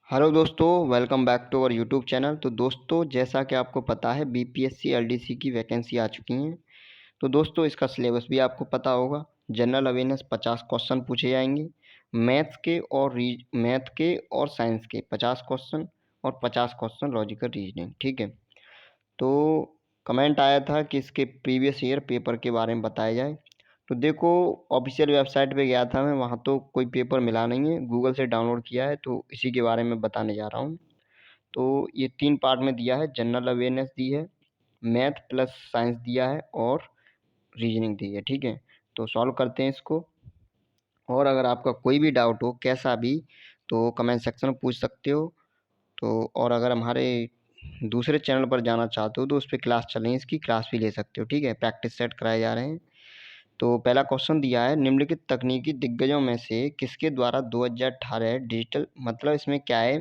Hello दोस्तों, welcome back to our YouTube channel. तो दोस्तों, जैसा कि आपको पता है बीपीएससी एलडीसी की वैकेंसी आ चुकी हैं। तो दोस्तों, इसका सिलेबस भी आपको पता होगा। जनरल अवेयरनेस 50 क्वेश्चन पूछे जाएंगे। मैथ के और साइंस के 50 क्वेश्चन और 50 क्वेश्चन लॉजिकल रीजनिंग। ठीक है। तो कमेंट आया था कि इसके प्रीवियस ईयर पेपर के बारे में बताया जाए। तो देखो, ऑफिशियल वेबसाइट पे गया था मैं, वहाँ तो कोई पेपर मिला नहीं है, गूगल से डाउनलोड किया है, तो इसी के बारे में बताने जा रहा हूँ। तो ये 3 पार्ट में दिया है। जनरल अवेयरनेस दी है, मैथ प्लस साइंस दिया है और रीजनिंग दी है। ठीक है। तो सॉल्व करते हैं इसको। और अगर आपका कोई भी डाउट हो कैसा भी, तो कमेंट सेक्शन में पूछ सकते हो। तो और अगर हमारे दूसरे चैनल पर जाना चाहते हो तो उस पर क्लास चल रही है, इसकी क्लास भी ले सकते हो। ठीक है। प्रैक्टिस सेट कराए जा रहे हैं। तो पहला क्वेश्चन दिया है, निम्नलिखित तकनीकी दिग्गजों में से किसके द्वारा 2018 डिजिटल, मतलब इसमें क्या है,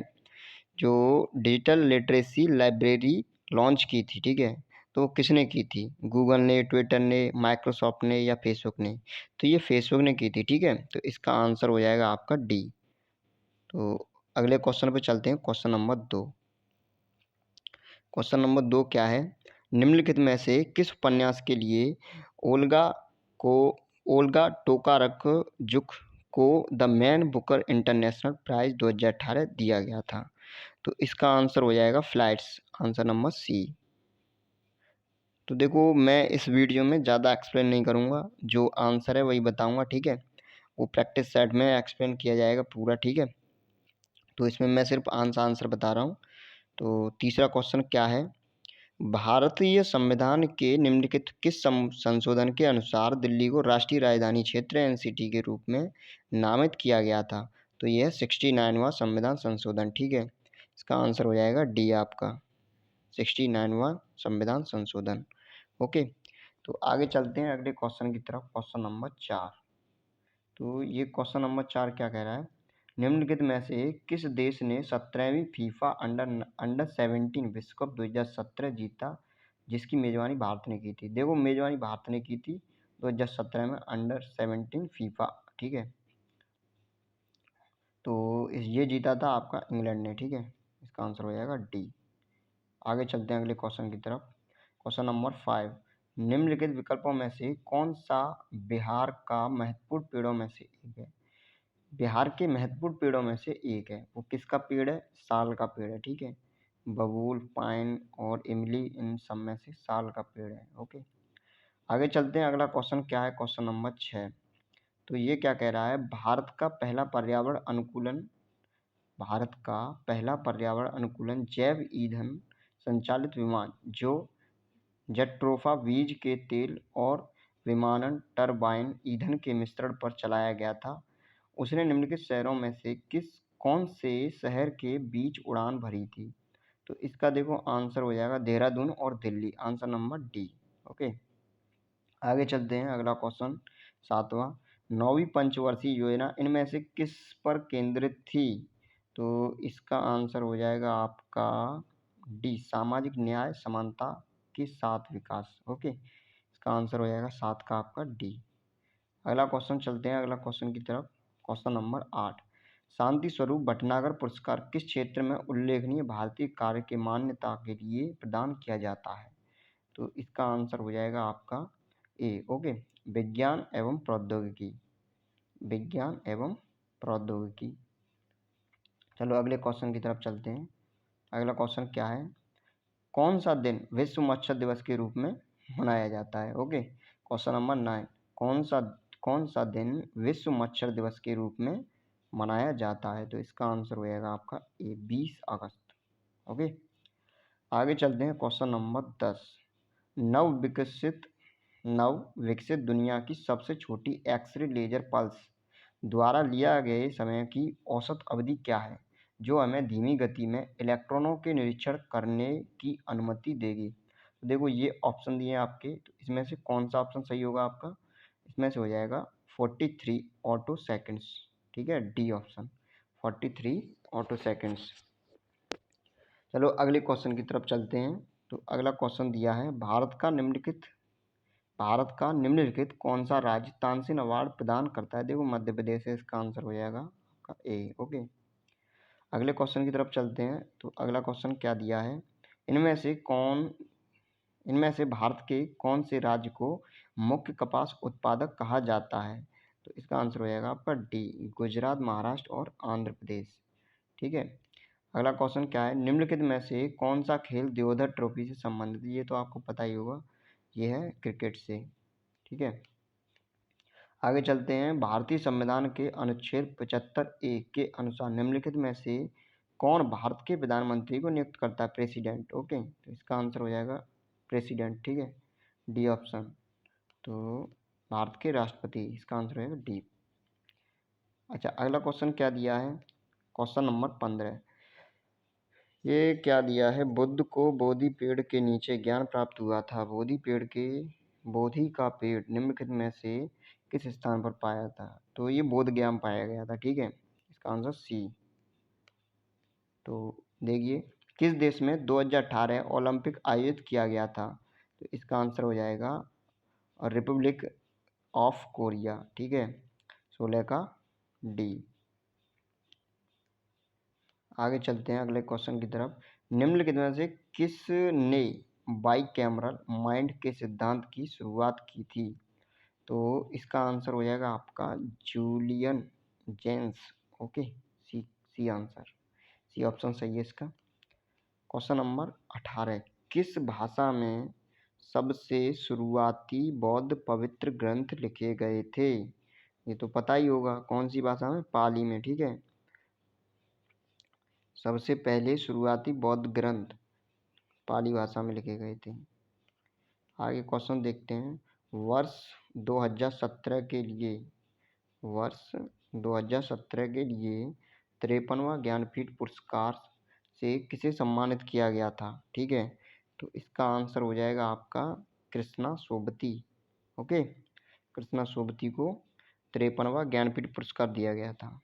जो डिजिटल लिटरेसी लाइब्रेरी लॉन्च की थी। ठीक है। तो वो किसने की थी? गूगल ने, ट्विटर ने, माइक्रोसॉफ्ट ने या फेसबुक ने? तो ये फेसबुक ने की थी। ठीक है। तो इसका आंसर हो जाएगा आपका डी। तो अगले क्वेश्चन पे चलते हैं। Question number 2। क्वेश्चन नंबर 2 क्या है? निम्नलिखित में से किस उपन्यास के लिए ओल्गा को ओल्गा टोकारक जुक को the Man Booker International Prize 2018 दिया गया था? तो इसका आंसर हो जाएगा फ्लाइट्स, आंसर नंबर सी। तो देखो, मैं इस वीडियो में ज़्यादा एक्सप्लेन नहीं करूँगा, जो आंसर है वही बताऊँगा। ठीक है। वो प्रैक्टिस सेट में एक्सप्लेन किया जाएगा पूरा। ठीक है। तो इसमें मैं सिर्फ आंसर बता रहा हूँ। तो तीसरा क्वेश्चन क्या है? भारतीय संविधान के निम्नलिखित किस संशोधन के अनुसार दिल्ली को राष्ट्रीय राजधानी क्षेत्र एनसीटी के रूप में नामित किया गया था? तो यह 69वां संविधान संशोधन। ठीक है। इसका आंसर हो जाएगा डी आपका, 69वां संविधान संशोधन। ओके। तो आगे चलते हैं अगले क्वेश्चन की तरफ। Question number 4। तो ये क्वेश्चन नंबर 4 क्या कह रहा है? निम्नलिखित में से किस देश ने 17वीं फीफा अंडर 17 विश्व कप 2017 जीता, जिसकी मेजबानी भारत ने की थी? देखो, मेजबानी भारत ने की थी 2017 में अंडर 17 फीफा। ठीक है। तो ये जीता था आपका इंग्लैंड ने। ठीक है। इसका आंसर हो जाएगा डी। आगे चलते हैं अगले क्वेश्चन की तरफ। Question number 5। निम्नलिखित विकल्पों में से कौन सा बिहार का महत्वपूर्ण पेड़ों में से एक है? बिहार के महत्वपूर्ण पेड़ों में से एक है। वो किसका पेड़ है? साल का पेड़ है। ठीक है। बबूल, पाइन और इमली, इन सब में से साल का पेड़ है। ओके। आगे चलते हैं। अगला क्वेश्चन क्या है? Question number 6। तो ये क्या कह रहा है? भारत का पहला पर्यावरण अनुकूलन जैव ईंधन संचालित विमान, जो जेट्रोफा बीज के तेल और विमानन टरबाइन ईंधन के मिश्रण पर चलाया गया था, उसने निम्नलिखित शहरों में से कौन से शहर के बीच उड़ान भरी थी? तो इसका देखो आंसर हो जाएगा देहरादून और Delhi, answer number D. Okay. आगे चलते हैं। अगला क्वेश्चन 7वां। 9वीं पंचवर्षीय योजना इनमें से किस पर केंद्रित थी? तो इसका आंसर हो जाएगा आपका डी, सामाजिक न्याय समानता के साथ विकास। ओके। इसका आंसर हो जाएगा 7 का आपका डी। अगला क्वेश्चन चलते हैं अगला क्वेश्चन की तरफ। Question number 8। शांति स्वरूप भटनागर पुरस्कार किस क्षेत्र में उल्लेखनीय भारतीय कार्य के मान्यता के लिए प्रदान किया जाता है? तो इसका आंसर हो जाएगा आपका ए। ओके। विज्ञान एवं प्रौद्योगिकी, विज्ञान एवं प्रौद्योगिकी। चलो अगले क्वेश्चन की तरफ चलते हैं। अगला क्वेश्चन क्या है? कौन सा दिन विश्व मच्छर दिवस के रूप में मनाया जाता है? ओके। Question number 9। कौन सा दिन विश्व मच्छर दिवस के रूप में मनाया जाता है? तो इसका आंसर हो जाएगा आपका ए, 20 अगस्त। ओके। आगे चलते हैं। Question number 10। नव विकसित दुनिया की सबसे छोटी एक्सरे लेजर पल्स द्वारा लिया गए समय की औसत अवधि क्या है, जो हमें धीमी गति में इलेक्ट्रॉनों के निरीक्षण करने की अनुमति देगी? तो देखो, ये ऑप्शन दिए हैं आपके, तो इसमें से कौन सा ऑप्शन सही होगा आपका? इसमें से हो जाएगा 43 ऑटो सेकेंड्स। ठीक है। D option, 43 auto seconds. चलो अगले क्वेश्चन की तरफ चलते हैं। तो अगला क्वेश्चन दिया है, भारत का निम्नलिखित कौन सा राज्य तानसेन अवार्ड प्रदान करता है? देखो, मध्य प्रदेश है, इसका आंसर हो जाएगा आपका ए। ओके। अगले क्वेश्चन की तरफ चलते हैं। तो अगला क्वेश्चन क्या दिया है, इनमें से भारत के कौन से राज्य को मुख्य कपास उत्पादक कहा जाता है? तो इसका आंसर हो जाएगा आपका डी, गुजरात, महाराष्ट्र और आंध्र प्रदेश। ठीक है। अगला क्वेश्चन क्या है, निम्नलिखित में से कौन सा खेल देवधर ट्रॉफी से संबंधित है? ये तो आपको पता ही होगा, ये है क्रिकेट से। ठीक है। आगे चलते हैं, भारतीय संविधान के अनुच्छेद 75A के अनुसार निम्नलिखित में से कौन भारत के प्रधानमंत्री को नियुक्त करता है? प्रेसिडेंट। ओके, तो इसका आंसर हो जाएगा प्रेसिडेंट। ठीक है, डी ऑप्शन। तो भारत के राष्ट्रपति, इसका आंसर रहेगा डी। अच्छा, अगला क्वेश्चन क्या दिया है, क्वेश्चन नंबर 15। ये क्या दिया है, बुद्ध को बोधि पेड़ के नीचे ज्ञान प्राप्त हुआ था। बोधि का पेड़ निम्नलिखित में से किस स्थान पर पाया था? तो ये बोध गया पाया गया था। ठीक है, इसका आंसर सी। तो देखिए, किस देश में 2018 ओलंपिक आयोजित किया गया था? तो इसका आंसर हो जाएगा रिपब्लिक ऑफ कोरिया। ठीक है, 16 का डी। आगे चलते हैं अगले क्वेश्चन की तरफ। निम्नलिखित में से किसने बाइकैमरल माइंड के सिद्धांत की शुरुआत की थी? तो इसका आंसर हो जाएगा आपका जूलियन जेम्स। ओके, सी, सी आंसर, सी ऑप्शन सही है इसका। क्वेश्चन नंबर 18, किस भाषा में सबसे शुरुआती बौद्ध पवित्र ग्रंथ लिखे गए थे? ये तो पता ही होगा, कौन सी भाषा में? पाली में। ठीक है, सबसे पहले शुरुआती बौद्ध ग्रंथ पाली भाषा में लिखे गए थे। आगे क्वेश्चन देखते हैं, वर्ष 2017 के लिए 53वां ज्ञानपीठ पुरस्कार से किसे सम्मानित किया गया था? ठीक है, तो इसका आंसर हो जाएगा आपका कृष्णा सोबती। ओके, कृष्णा सोबती को 53वां ज्ञानपीठ पुरस्कार दिया गया था।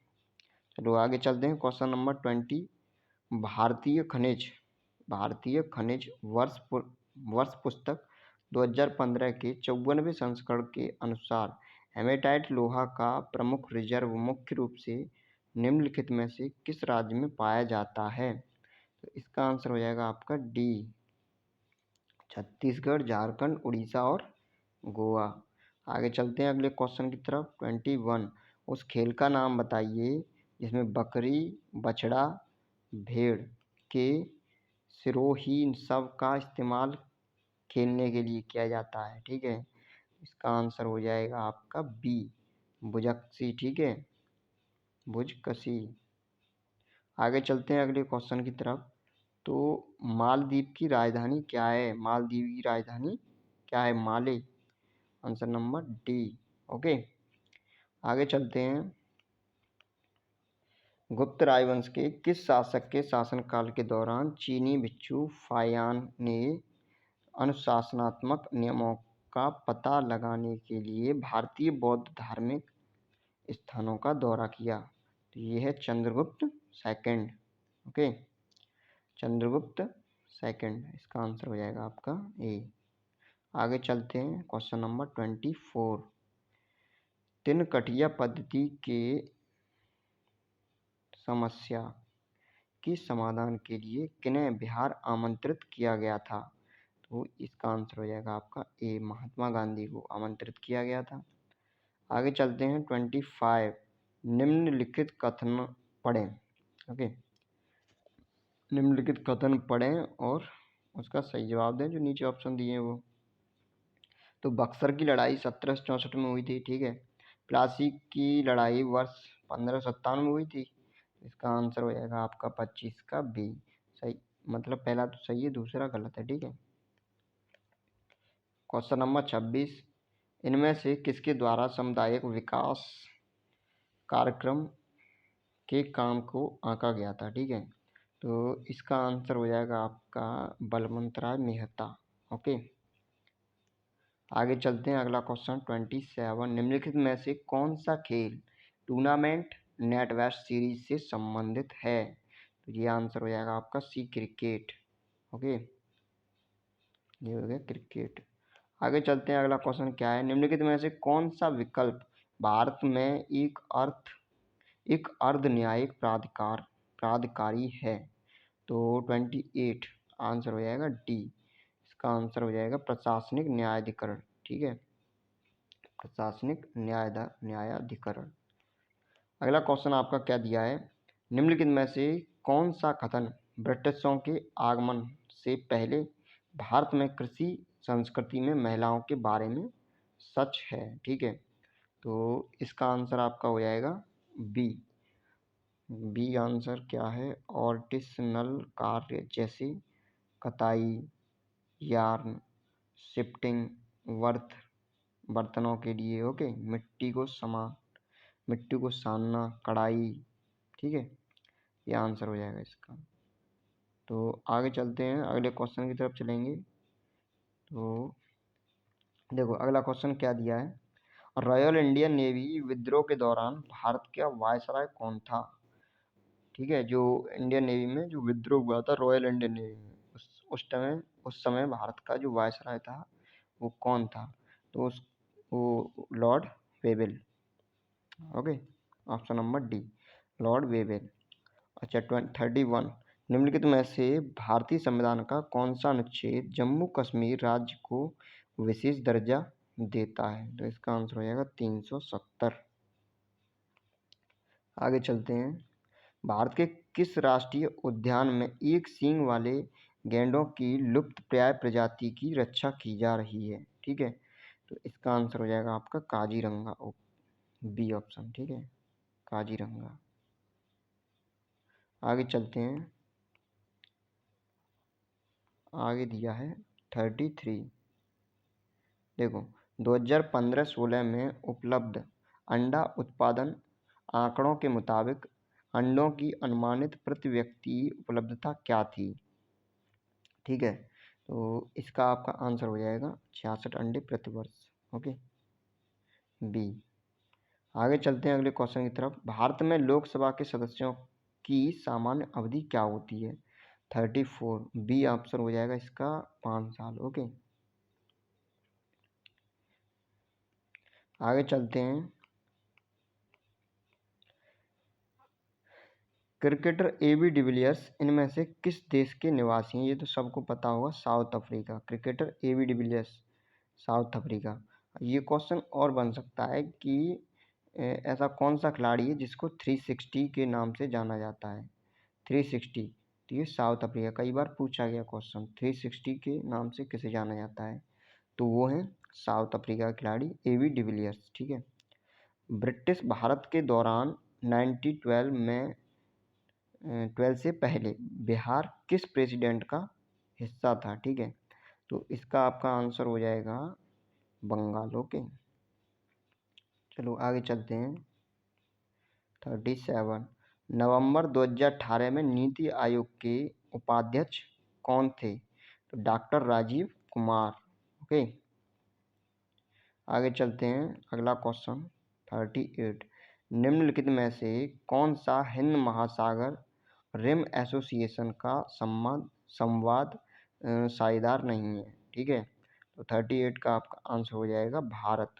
चलो आगे चलते हैं, क्वेश्चन नंबर 20। भारतीय खनिज वर्ष पुस्तक 2015 के 54वें संस्करण के अनुसार हेमेटाइट लोहा का प्रमुख रिजर्व मुख्य रूप से निम्नलिखित में से किस राज्य में पाया जाता है? तो इसका आंसर हो जाएगा आपका डी, छत्तीसगढ़, झारखंड, उड़ीसा और गोवा। आगे चलते हैं अगले क्वेश्चन की तरफ। 21, उस खेल का नाम बताइए जिसमें बकरी, बछड़ा, भेड़ के सिरोही शव का इस्तेमाल खेलने के लिए किया जाता है। ठीक है, इसका आंसर हो जाएगा आपका बी, भुजकसी। ठीक है, भुजकसी। आगे चलते हैं अगले क्वेश्चन की तरफ। तो मालदीव की राजधानी क्या है? मालदीव की राजधानी क्या है? माले, आंसर नंबर डी। ओके, आगे चलते हैं, गुप्त राजवंश के किस शासक के शासनकाल के दौरान चीनी भिक्षु फायान ने अनुशासनात्मक नियमों का पता लगाने के लिए भारतीय बौद्ध धार्मिक स्थानों का दौरा किया? तो ये है Chandragupta second. Okay, Chandragupta second, इसका आंसर हो जाएगा आपका ए। आगे चलते हैं, क्वेश्चन नंबर 24, तिनकटिया पद्धति के समस्या की समाधान के लिए किन्हें बिहार आमंत्रित किया गया था? तो इसका आंसर हो जाएगा आपका ए, महात्मा गांधी को आमंत्रित किया गया था। आगे चलते हैं 25, निम्नलिखित कथन पढ़ें। ओके, निम्नलिखित कथन पढ़ें और उसका सही जवाब दें जो नीचे ऑप्शन दिए हैं वो। तो बक्सर की लड़ाई 1764 में हुई थी। ठीक है, प्लासी की लड़ाई वर्ष 1557 में हुई थी। इसका आंसर हो जाएगा आपका 25 का बी, सही, मतलब पहला तो सही है, दूसरा गलत है। ठीक है, क्वेश्चन नंबर 26, इनमें से किसके द्वारा सामुदायिक विकास कार्यक्रम के काम को आंका गया था? ठीक है, तो इसका आंसर हो जाएगा आपका बलवंतराय मेहता। ओके, आगे चलते हैं, अगला क्वेश्चन 27, निम्नलिखित में से कौन सा खेल टूर्नामेंट नेट वेस्ट सीरीज से संबंधित है? तो ये आंसर हो जाएगा आपका सी, क्रिकेट। ओके, ये हो गया क्रिकेट। आगे चलते हैं, अगला क्वेश्चन क्या है, निम्नलिखित में से कौन सा विकल्प भारत में एक अर्ध न्यायिक प्राधिकार प्राधिकारी है। तो 28 आंसर हो जाएगा डी। इसका आंसर हो जाएगा प्रशासनिक न्यायाधिकरण। ठीक है, प्रशासनिक न्यायाधिकरण। अगला क्वेश्चन आपका क्या दिया है, निम्नलिखित में से कौन सा कथन ब्रिटिशों के आगमन से पहले भारत में कृषि संस्कृति में महिलाओं के बारे में सच है। ठीक है, तो इसका आंसर आपका हो जाएगा बी। बी आंसर क्या है, आर्टिसनल कार्य जैसे कताई, यार्न, शिफ्टिंग, बर्तनों के लिए, ओके, मिट्टी को सानना, कढ़ाई। ठीक है, ये आंसर हो जाएगा इसका। तो आगे चलते हैं, अगले क्वेश्चन की तरफ चलेंगे। तो देखो अगला क्वेश्चन क्या दिया है, रॉयल इंडियन नेवी विद्रोह के दौरान भारत का वायसराय कौन था। ठीक है, जो इंडियन नेवी में जो विद्रोह हुआ था रॉयल इंडियन नेवी में, उस समय भारत का जो वायसराय था वो कौन था। तो वो Lord Wavell. Okay, option number D, Lord Wavell. अच्छा, 31, निम्नलिखित में से भारतीय संविधान का कौन सा अनुच्छेद जम्मू कश्मीर राज्य को विशेष दर्जा देता है। तो इसका आंसर हो जाएगा 370। आगे चलते हैं, भारत के किस राष्ट्रीय उद्यान में एक सींग वाले गैंडों की लुप्तप्राय प्रजाति की रक्षा की जा रही है। ठीक है, तो इसका आंसर हो जाएगा आपका काजीरंगा, बी ऑप्शन। ठीक है, काजीरंगा। आगे चलते हैं, आगे दिया है 33। देखो 2015-16 में उपलब्ध अंडा उत्पादन आंकड़ों के मुताबिक अंडों की अनुमानित प्रति व्यक्ति उपलब्धता क्या थी। ठीक है, तो इसका आपका आंसर हो जाएगा 66 अंडे प्रति वर्ष। Okay, B. आगे चलते हैं अगले क्वेश्चन की तरफ, भारत में लोकसभा के सदस्यों की सामान्य अवधि क्या होती है। 34, बी आंसर हो जाएगा इसका 5 साल। ओके, आगे चलते हैं, क्रिकेटर एबी डिविलियर्स इनमें से किस देश के निवासी हैं। ये तो सबको पता होगा, South Africa. Cricketer AB de Villiers South Africa. ये क्वेश्चन और बन सकता है कि ऐसा कौन सा खिलाड़ी है जिसको 360 के नाम से जाना जाता है। 360, तो ये साउथ अफ्रीका, कई बार पूछा गया क्वेश्चन 360 के नाम से किसे जाना जाता है, तो वो है साउथ अफ्रीका का खिलाड़ी एबी डिविलियर्स। ठीक है, ब्रिटिश भारत के दौरान 1912 में 12 से पहले बिहार किस प्रेसिडेंट का हिस्सा था। ठीक है, तो इसका आपका आंसर हो जाएगा बंगाल। ओके, चलो आगे चलते हैं। 37, नवंबर 2018 में नीति आयोग के उपाध्यक्ष कौन थे। तो डॉक्टर राजीव कुमार। ओके, आगे चलते हैं, अगला क्वेश्चन 38, निम्नलिखित में से कौन सा हिंद महासागर रिम एसोसिएशन का संवाद साझेदार नहीं है। ठीक है, तो 38 का आपका आंसर हो जाएगा भारत।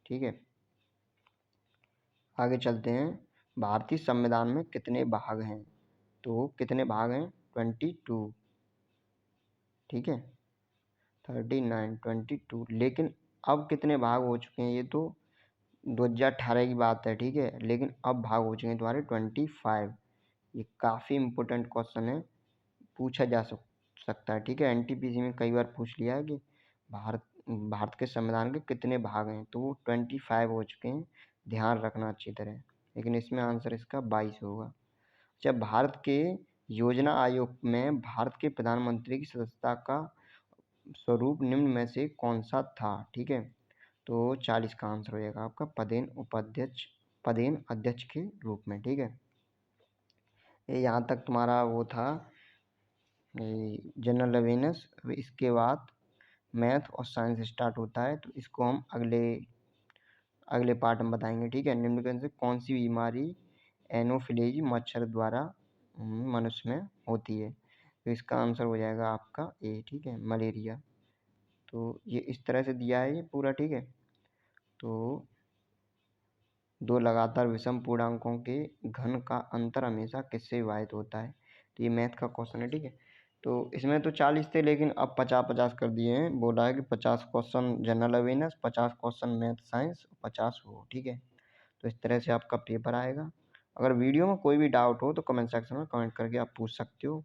ठीक है, आगे चलते हैं, भारतीय संविधान में कितने भाग हैं। तो कितने भाग हैं, 22। ठीक है, 39, 22, लेकिन अब कितने भाग हो चुके हैं, ये तो 2018 की बात है। ठीक है, लेकिन अब भाग हो चुके हैं तुम्हारे 25। ये काफ़ी इम्पोर्टेंट क्वेश्चन है, पूछा जा सकता है। ठीक है, एनटीपीसी में कई बार पूछ लिया है कि भारत के संविधान के कितने भाग हैं, तो वो 25 हो चुके हैं, ध्यान रखना अच्छी तरह। लेकिन इसमें आंसर इसका 22 होगा। जब भारत के योजना आयोग में भारत के प्रधानमंत्री की सदस्यता का स्वरूप निम्न में से कौन सा था। ठीक है, तो 40 का आंसर हो जाएगा आपका पदेन अध्यक्ष के रूप में। ठीक है, ये यहाँ तक तुम्हारा वो था जनरल अवेयरनेस। इसके बाद मैथ और साइंस स्टार्ट होता है, तो इसको हम अगले पार्ट में बताएंगे। ठीक है, निम्नलिखित से कौन सी बीमारी एनोफिलीज मच्छर द्वारा मनुष्य में होती है। तो इसका आंसर हो जाएगा आपका ए। ठीक है, मलेरिया। तो ये इस तरह से दिया है ये पूरा। ठीक है, तो दो लगातार विषम पूर्णांकों के घन का अंतर हमेशा किससे विभाजित होता है। तो ये मैथ का क्वेश्चन है, ठीक है। तो इसमें तो 40 थे, लेकिन अब 50-50 कर दिए हैं। बोला है कि 50 question general awareness, 50 question math science, 50 वो, ठीक है। तो इस तरह से आपका पेपर आएगा। अगर वीडियो में कोई भी डाउट हो तो कमेंट सेक्शन में कमेंट करके आप पूछ सकते हो।